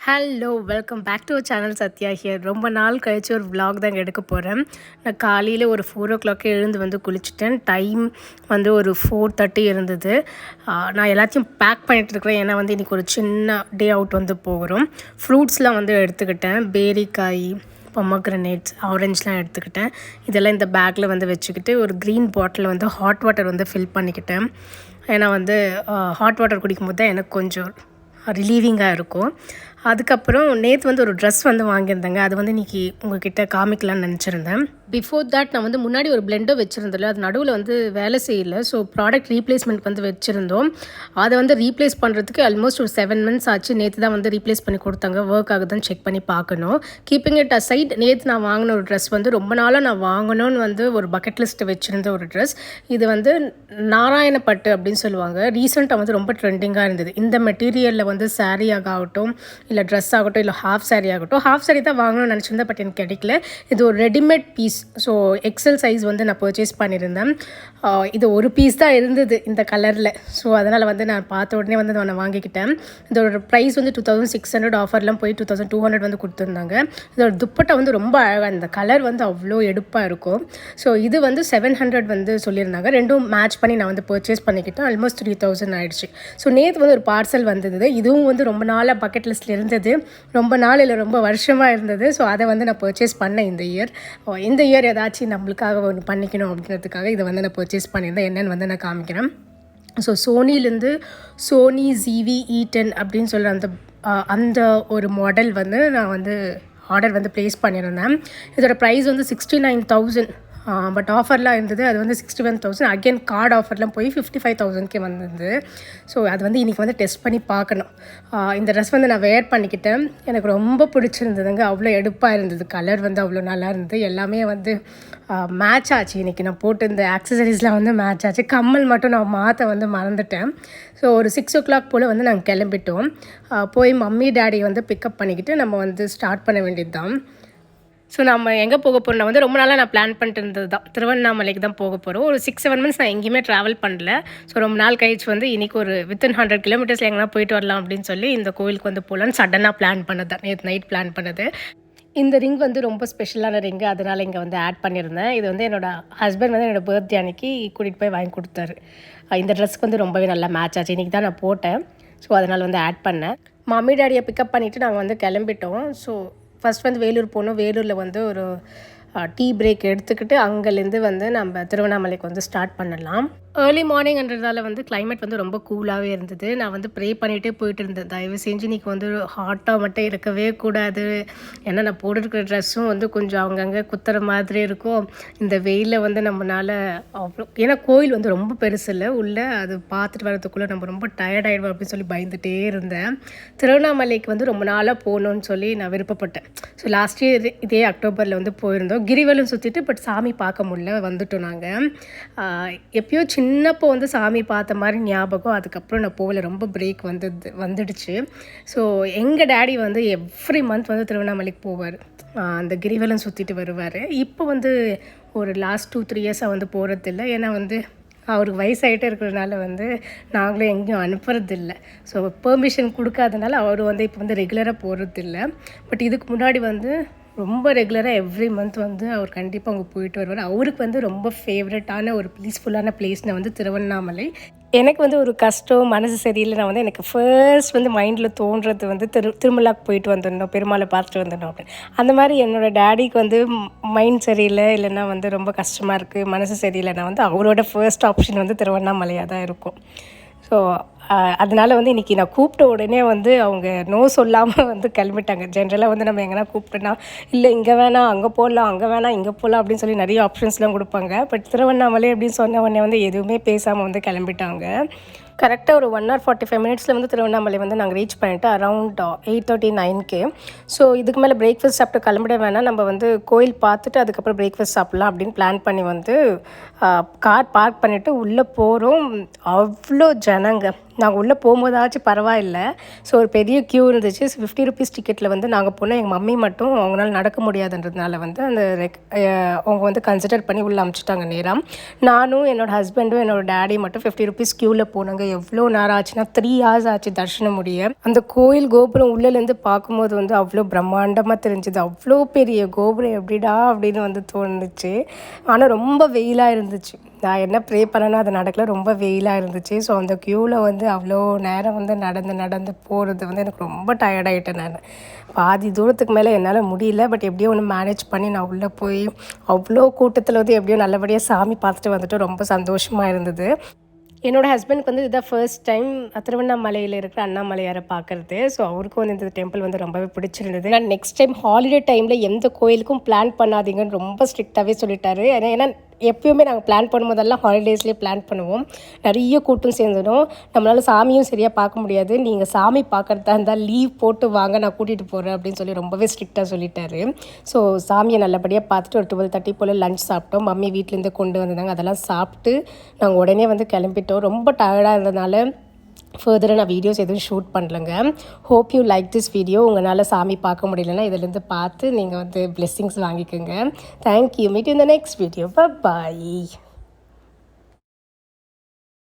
Hello welcome back to channel Sathya here. ரொம்ப நாள் கழிச்சு ஒரு vlog தாங்க எடுக்க போகிறேன். நான் காலையில் ஒரு 4 o'clock எழுந்து வந்து குளிச்சிட்டேன். டைம் வந்து ஒரு 4:30 இருந்தது. நான் எல்லாத்தையும் பேக் பண்ணிகிட்ருக்கிறேன். ஏன்னா வந்து இன்றைக்கி ஒரு சின்ன டே அவுட் வந்து போகிறோம். ஃப்ரூட்ஸ்லாம் வந்து எடுத்துக்கிட்டேன். பேரிக்காய், பொமக்ரனேட்ஸ், ஆரஞ்சுலாம் எடுத்துக்கிட்டேன். இதெல்லாம் இந்த பேக்கில் வந்து வச்சுக்கிட்டு ஒரு க்ரீன் பாட்டில் வந்து ஹாட் வாட்டர் வந்து ஃபில் பண்ணிக்கிட்டேன். ஏன்னா வந்து ஹாட் வாட்டர் குடிக்கும்போது தான் எனக்கு கொஞ்சம் ரிலீவிங்காக இருக்கும். அதுக்கப்புறம் நேற்று வந்து ஒரு ட்ரெஸ் வந்து வாங்கியிருந்தேங்க. அது வந்து இன்றைக்கி உங்கள்கிட்ட காமிக்கலான்னு நினச்சிருந்தேன். பிஃபோர் தட் நான் வந்து முன்னாடி ஒரு பிளெண்டோ வச்சுருந்தேன். அது நடுவில் வந்து வேலை செய்யலை. ஸோ ப்ராடக்ட் ரீப்ளேஸ்மெண்ட் வந்து வச்சுருந்தோம். அதை வந்து ரீப்ளேஸ் பண்ணுறதுக்கு ஆல்மோஸ்ட் ஒரு 7 months ஆச்சு. நேற்று தான் வந்து ரீப்ளேஸ் பண்ணி கொடுத்தாங்க. ஒர்க் ஆகுதுன்னு செக் பண்ணி பார்க்கணும். கீப்பிங் இட் அசைட், நேற்று நான் வாங்கின ஒரு ட்ரெஸ் வந்து ரொம்ப நாளாக நான் வாங்கணும்னு வந்து ஒரு பக்கெட் லிஸ்ட் வச்சுருந்த ஒரு ட்ரெஸ். இது வந்து நாராயணப்பட்டு அப்படின்னு சொல்லுவாங்க. ரீசெண்டாக வந்து ரொம்ப ட்ரெண்டிங்காக இருந்தது. இந்த மெட்டீரியலில் வந்து சாரீ ஆகட்டும், இல்லை ட்ரெஸ் ஆகட்டும், இல்லை ஹாஃப் சாரீ ஆகட்டும். ஹாஃப் சாரீ தான் வாங்கணும்னு நினச்சிருந்தேன், பட் எனக்கு கிடைக்கல. இது ஒரு readymade piece. So XL size வந்து நான் பர்ச்சேஸ் பண்ணியிருந்தேன். இது ஒரு பீஸ் தான் இருந்தது இந்த கலரில். ஸோ அதனால் வந்து நான் பார்த்த உடனே வந்து நான் வாங்கிக்கிட்டேன். இதோட ப்ரைஸ் வந்து 2600, ஆஃபர்லாம் போய் 2200 வந்து கொடுத்துருந்தாங்க. இதோட துப்பட்டா வந்து ரொம்ப அழகாக, இந்த கலர் வந்து அவ்வளோ எடுப்பாக இருக்கும். ஸோ இது வந்து 700 வந்து சொல்லியிருந்தாங்க. ரெண்டும் மேட்ச் பண்ணி நான் வந்து பர்ச்சேஸ் பண்ணிக்கிட்டேன். ஆல்மோஸ்ட் 3000 ஆகிடுச்சு. ஸோ நேற்று வந்து ஒரு பார்சல் வந்தது. இதுவும் வந்து ரொம்ப நாளாக பக்கெட் லிஸ்ட்டில் இருந்தது. ரொம்ப நாள் இல்லை, ரொம்ப வருஷமாக இருந்தது. ஸோ அதை வந்து நான் பர்ச்சேஸ் பண்ணேன் இந்த இயர் ஏதாச்சும் நம்மளுக்காக ஒன்று பண்ணிக்கணும் அப்படின்றதுக்காக இதை வந்து நான் பர்ச்சேஸ் பண்ணியிருந்தேன். என்னென்னு வந்து நான் காமிக்கிறேன். ஸோ சோனிலேருந்து சோனி ZV-E10 அப்படின்னு சொல்கிற அந்த ஒரு மாடல் வந்து நான் வந்து ஆர்டர் வந்து ப்ளேஸ் பண்ணியிருந்தேன். இதோட ப்ரைஸ் வந்து 69,000. பட் ஆஃபர்லாம் இருந்தது. அது வந்து 61,000. அகெயின் கார்டு ஆஃபர்லாம் போய் 55,000க்கே வந்தது. ஸோ அது வந்து இன்றைக்கி வந்து டெஸ்ட் பண்ணி பார்க்கணும். இந்த ட்ரெஸ் வந்து நான் வேர் பண்ணிக்கிட்டேன். எனக்கு ரொம்ப பிடிச்சிருந்ததுங்க. அவ்வளோ எடுப்பாக இருந்தது. கலர் வந்து அவ்வளோ நல்லா இருந்தது. எல்லாமே வந்து மேட்ச் ஆச்சு. இன்றைக்கி நான் போட்டு இந்த ஆக்சசரிஸ்லாம் வந்து மேட்ச் ஆச்சு. கம்மல் மட்டும் நான் மாற்ற வந்து மறந்துட்டேன். ஸோ ஒரு 6 o'clock போல் வந்து நாங்கள் கிளம்பிட்டோம். போய் மம்மி டேடி வந்து பிக்கப் பண்ணிக்கிட்டு நம்ம வந்து ஸ்டார்ட் பண்ண வேண்டியது தான். ஸோ நம்ம எங்கே போக போகிறோம்னா வந்து ரொம்ப நாளாக நான் பிளான் பண்ணிட்டு இருந்தது தான், திருவண்ணாமலைக்கு தான் போக போகிறோம். ஒரு 6-7 months நான் எங்கேயுமே ட்ராவல் பண்ணல. ஸோ ரொம்ப நாள் கழிச்சு வந்து இன்றைக்கி ஒரு வித்தின் 100 kilometers எங்கன்னா போயிட்டு வரலாம் அப்படின்னு சொல்லி இந்த கோவிலுக்கு வந்து போகலான்னு சடனாக பிளான் பண்ணது தான். நேற்று நைட் பிளான் பண்ணது. இந்த ரிங் வந்து ரொம்ப ஸ்பெஷலான ரிங்கு, அதனால் இங்கே வந்து ஆட் பண்ணியிருந்தேன். இது வந்து என்னோடய ஹஸ்பண்ட் வந்து என்னோடய பர்த்டே அன்றைக்கி கூட்டிகிட்டு போய் வாங்கி கொடுத்தாரு. இந்த ட்ரெஸ்க்கு வந்து ரொம்பவே நல்லா மேட்ச் ஆச்சு. இன்றைக்கி தான் நான் போட்டேன். ஸோ அதனால் வந்து ஆட் பண்ணேன். மம்மி டேடியை பிக்கப் பண்ணிவிட்டு நாங்கள் வந்து கிளம்பிட்டோம். ஸோ ஃபஸ்ட் வந்து வேலூர் போனோம். வேலூரில் வந்து ஒரு டீ பிரேக் எடுத்துக்கிட்டு அங்கேருந்து வந்து நம்ம திருவண்ணாமலைக்கு வந்து ஸ்டார்ட் பண்ணலாம். ஏர்லி மார்னிங்ன்றதால வந்து கிளைமேட் வந்து ரொம்ப கூலாகவே இருந்தது. நான் வந்து ப்ரே பண்ணிகிட்டே போயிட்டு இருந்தேன், தயவு செஞ்சு இன்றைக்கி வந்து ஹாட்டாக மட்டும் இருக்கவே கூடாது. ஏன்னா நான் போட்டுருக்கிற ட்ரெஸ்ஸும் வந்து கொஞ்சம் அங்கங்கே குத்துற மாதிரி இருக்கும். இந்த வெயிலில் வந்து நம்மளால் அவ்வளோ, ஏன்னா கோயில் வந்து ரொம்ப பெருசு இல்லை உள்ளே, அது பார்த்துட்டு வரதுக்குள்ளே நம்ம ரொம்ப டயர்ட் ஆகிடுவோம் அப்படின்னு சொல்லி பயந்துகிட்டே இருந்தேன். திருவண்ணாமலைக்கு வந்து ரொம்ப நாளாக போகணுன்னு சொல்லி நான் விருப்பப்பட்டேன். ஸோ லாஸ்ட் இயர் இதே அக்டோபரில் வந்து போயிருந்தோம். கிரிவலம் சுற்றிட்டு பட் சாமி பார்க்க முடியல, வந்துட்டோம் நாங்கள். எப்பயோ சின்னப்போ வந்து சாமி பார்த்த மாதிரி ஞாபகம். அதுக்கப்புறம் நான் போகல, ரொம்ப பிரேக் வந்துடுச்சு. ஸோ எங்கள் டேடி வந்து எவ்ரி மந்த் வந்து திருவண்ணாமலைக்கு போவார். அந்த கிரிவலம் சுற்றிட்டு வருவார். இப்போ வந்து ஒரு லாஸ்ட் 2-3 yearsஆக வந்து போகிறதில்ல. ஏன்னா வந்து அவருக்கு வயசாகிட்டே இருக்கிறதுனால வந்து நாங்களும் எங்கேயும் அனுப்புறதில்ல. ஸோ பெர்மிஷன் கொடுக்காதனால அவர் வந்து இப்போ வந்து ரெகுலராக போகிறதில்ல. பட் இதுக்கு முன்னாடி வந்து ரொம்ப ரெகுலராக எவ்ரி மந்த் வந்து அவர் கண்டிப்பாக அங்கே போயிட்டு வருவார். அவருக்கு வந்து ரொம்ப ஃபேவரட்டான ஒரு பீஸ்ஃபுல்லான பிளேஸ்னால் வந்து திருவண்ணாமலை. எனக்கு வந்து ஒரு கஷ்டம், மனசு சரியில்லைனா வந்து எனக்கு ஃபர்ஸ்ட் வந்து மைண்டில் தோன்றது வந்து திருமலாக்கு போயிட்டு வந்துடணும், பெருமாளை பார்த்துட்டு வந்துடணும் அப்படின்னு. அந்த மாதிரி என்னோடய டேடிக்கு வந்து மைண்ட் சரியில்லை, இல்லைன்னா வந்து ரொம்ப கஷ்டமாக இருக்குது, மனசு சரியில்லைனா வந்து அவரோட ஃபர்ஸ்ட் ஆப்ஷன் வந்து திருவண்ணாமலையாக தான் இருக்கும். ஸோ அதனால் வந்து இன்றைக்கி நான் கூப்பிட்ட உடனே வந்து அவங்க நோ சொல்லாமல் வந்து கிளம்பிட்டாங்க. ஜென்ரலாக வந்து நம்ம எங்கன்னா கூப்பிட்டோன்னா இல்லை இங்கே வேணாம் அங்கே போகலாம், அங்கே வேணாம் இங்கே போகலாம் அப்படின்னு சொல்லி நிறைய ஆப்ஷன்ஸ்லாம் கொடுப்பாங்க. பட் திருவண்ணாமலை அப்படின்னு சொன்ன உடனே வந்து எதுவுமே பேசாமல் வந்து கிளம்பிட்டாங்க. கரெக்டாக ஒரு 1 hour 45 minutes வந்து திருவண்ணாமலை வந்து நாங்கள் ரீச் பண்ணிவிட்டு அரவுண்ட் 8:39க்கு. ஸோ இதுக்கு மேலே பிரேக்ஃபாஸ்ட் சாப்பிட்டு கிளம்பிட வேணாம், நம்ம வந்து கோயில் பார்த்துட்டு அதுக்கப்புறம் பிரேக்ஃபாஸ்ட் சாப்பிட்லாம் அப்படின்னு பிளான் பண்ணி வந்து கார் பார்க் பண்ணிவிட்டு உள்ளே போகிறோம். அவ்வளோ ஜனங்க. நாங்கள் உள்ளே போகும்போதாச்சும் பரவாயில்லை. ஸோ ஒரு பெரிய க்யூ இருந்துச்சு. 50 rupees டிக்கெட்டில் வந்து நாங்கள் போனோம். எங்கள் மம்மி மட்டும் அவங்களால நடக்க முடியாதுன்றதுனால வந்து அந்த அவங்க வந்து கன்சிடர் பண்ணி உள்ளே அனுப்பிச்சிட்டாங்க நேராக. நானும் என்னோடய ஹஸ்பண்டும் என்னோடய டேடி மட்டும் 50 rupees க்யூவில் போனாங்க. எவ்வளோ நேரம் ஆச்சுன்னா 3 hours ஆச்சு தரிசனம் முடிய. அந்த கோயில் கோபுரம் உள்ளேருந்து பார்க்கும்போது வந்து அவ்வளோ பிரம்மாண்டமாக தெரிஞ்சுது. அவ்வளோ பெரிய கோபுரம் எப்படிடா அப்படின்னு வந்து தோணுச்சு. ஆனால் ரொம்ப வெயிலாக இருந்துச்சு. நான் என்ன ப்ரே பண்ணேனோ அது நடக்கல, ரொம்ப வெயிலாக இருந்துச்சு. ஸோ அந்த க்யூவில் வந்து அவ்வளோ நேரம் வந்து நடந்து போகிறது வந்து எனக்கு ரொம்ப டயர்டாயிட்டேன். நான் பாதி தூரத்துக்கு மேலே என்னால் முடியல. பட் எப்படியோ ஒன்று மேனேஜ் பண்ணி நான் உள்ளே போய் அவ்வளோ கூட்டத்தில் வந்து எப்படியோ நல்லபடியாக சாமி பார்த்துட்டு வந்துட்டு ரொம்ப சந்தோஷமாக இருந்தது. என்னோடய ஹஸ்பண்டுக்கு வந்து இதுதான் ஃபர்ஸ்ட் டைம் திருவண்ணாமலையில் இருக்கிற அண்ணாமலையாரை பார்க்குறது. ஸோ அவருக்கும் வந்து இந்த டெம்பிள் வந்து ரொம்பவே பிடிச்சிருந்தது. நான் நெக்ஸ்ட் டைம் ஹாலிடே டைமில் எந்த கோயிலுக்கும் பிளான் பண்ணாதீங்கன்னு ரொம்ப ஸ்ட்ரிக்டாகவே சொல்லிட்டாரு. ஏன்னா எப்போயுமே நாங்கள் பிளான் பண்ணும்போதெல்லாம் ஹாலிடேஸ்லேயே பிளான் பண்ணுவோம். நிறைய கூட்டம் சேர்ந்துடும், நம்மளால் சாமியும் சரியாக பார்க்க முடியாது. நீங்கள் சாமி பார்க்குறதா இருந்தால் லீவ் போட்டு வாங்க, நான் கூட்டிகிட்டு போகிறேன் அப்படின்னு சொல்லி ரொம்பவே ஸ்ட்ரிக்டாக சொல்லிட்டாரு. ஸோ சாமியை நல்லபடியாக பார்த்துட்டு ஒரு 12:30 போல் லஞ்ச் சாப்பிட்டோம். மம்மி வீட்டிலேருந்து கொண்டு வந்திருந்தாங்க, அதெல்லாம் சாப்பிட்டு நாங்கள் உடனே வந்து கிளம்பிட்டோம். ரொம்ப டயர்டாக இருந்ததுனால ஃபர்தராக நான் வீடியோஸ் எதுவும் ஷூட் பண்ணலங்க. Hope you like this video. உங்களால் சாமி பார்க்க முடியலன்னா இதிலேருந்து பார்த்து நீங்கள் வந்து பிளெஸ்ஸிங்ஸ் வாங்கிக்கோங்க. Thank you. Meet in the next video. Bye.